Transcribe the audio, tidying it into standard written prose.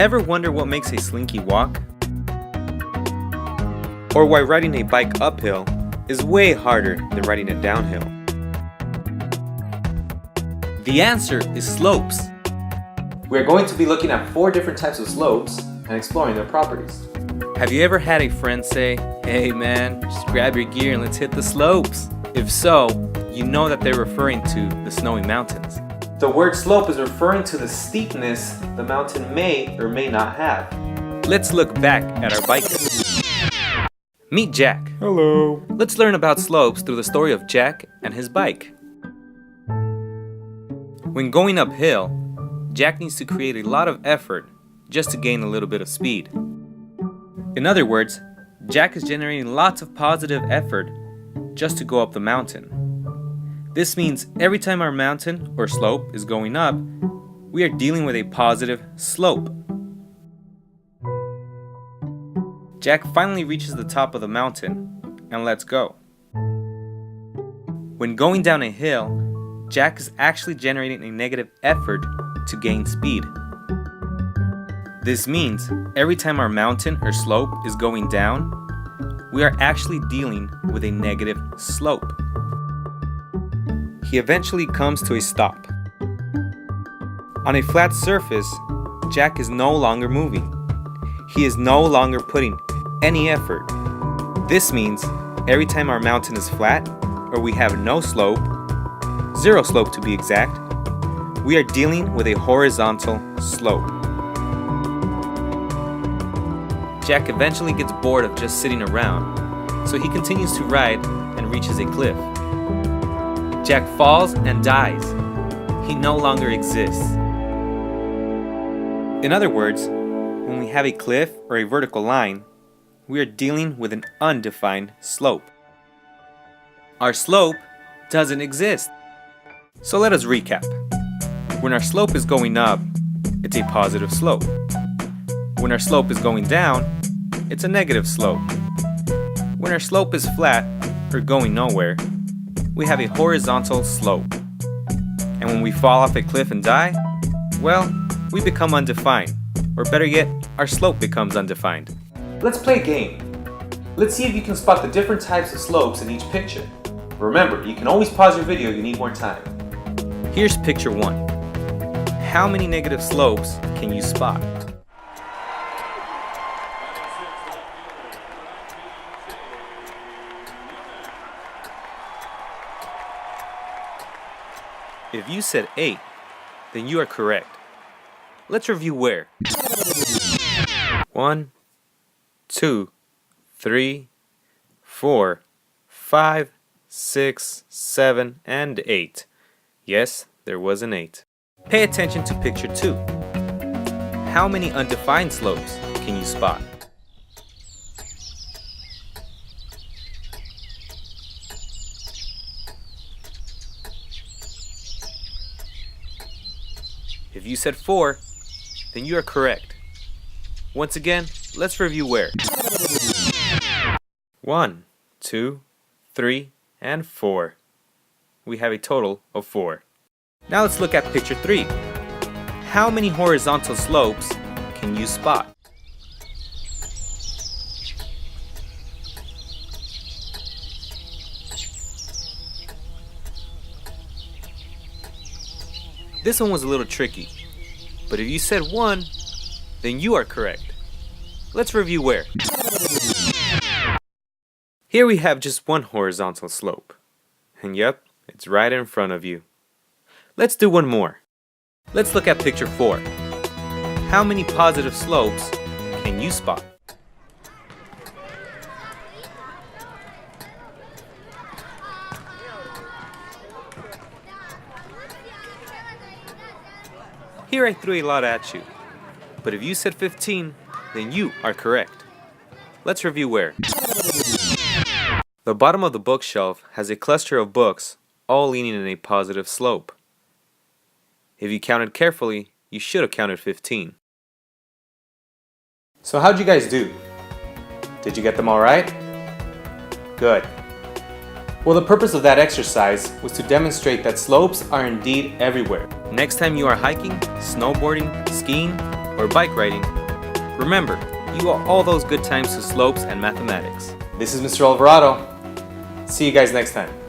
Ever wonder what makes a slinky walk? Or why riding a bike uphill is way harder than riding it downhill? The answer is slopes. We're going to be looking at 4 different types of slopes and exploring their properties. Have you ever had a friend say, "Hey man, just grab your gear and let's hit the slopes"? If so, you know that they're referring to the snowy mountains. The word slope is referring to the steepness the mountain may or may not have. Let's look back at our bikers. Meet Jack. Hello. Let's learn about slopes through the story of Jack and his bike. When going uphill, Jack needs to create a lot of effort just to gain a little bit of speed. In other words, Jack is generating lots of positive effort just to go up the mountain. This means every time our mountain or slope is going up, we are dealing with a positive slope. Jack finally reaches the top of the mountain and lets go. When going down a hill, Jack is actually generating a negative effort to gain speed. This means every time our mountain or slope is going down, we are actually dealing with a negative slope. He eventually comes to a stop. On a flat surface, Jack is no longer moving. He is no longer putting any effort. This means every time our mountain is flat, or we have no slope, 0 slope to be exact, we are dealing with a horizontal slope. Jack eventually gets bored of just sitting around, so he continues to ride and reaches a cliff. Jack falls and dies. He no longer exists. In other words, when we have a cliff or a vertical line, we are dealing with an undefined slope. Our slope doesn't exist. So let us recap. When our slope is going up, it's a positive slope. When our slope is going down, it's a negative slope. When our slope is flat or going nowhere, we have a horizontal slope. And when we fall off a cliff and die, well, we become undefined. Or better yet, our slope becomes undefined. Let's play a game. Let's see if you can spot the different types of slopes in each picture. Remember, you can always pause your video if you need more time. Here's picture 1. How many negative slopes can you spot? If you said 8, then you are correct. Let's review where. 1, 2, 3, 4, 5, 6, 7, and 8. Yes, there was an 8. Pay attention to picture 2. How many undefined slopes can you spot? If you said 4, then you are correct. Once again, let's review where. 1, 2, 3, and 4. We have a total of 4. Now let's look at picture 3. How many horizontal slopes can you spot? This one was a little tricky, but if you said 1, then you are correct. Let's review where. Here we have just one horizontal slope. And yep, it's right in front of you. Let's do one more. Let's look at picture 4. How many positive slopes can you spot? Here I threw a lot at you, but if you said 15, then you are correct. Let's review where. The bottom of the bookshelf has a cluster of books, all leaning in a positive slope. If you counted carefully, you should have counted 15. So how'd you guys do? Did you get them all right? Good. Well, the purpose of that exercise was to demonstrate that slopes are indeed everywhere. Next time you are hiking, snowboarding, skiing, or bike riding, remember, you owe all those good times to slopes and mathematics. This is Mr. Alvarado. See you guys next time.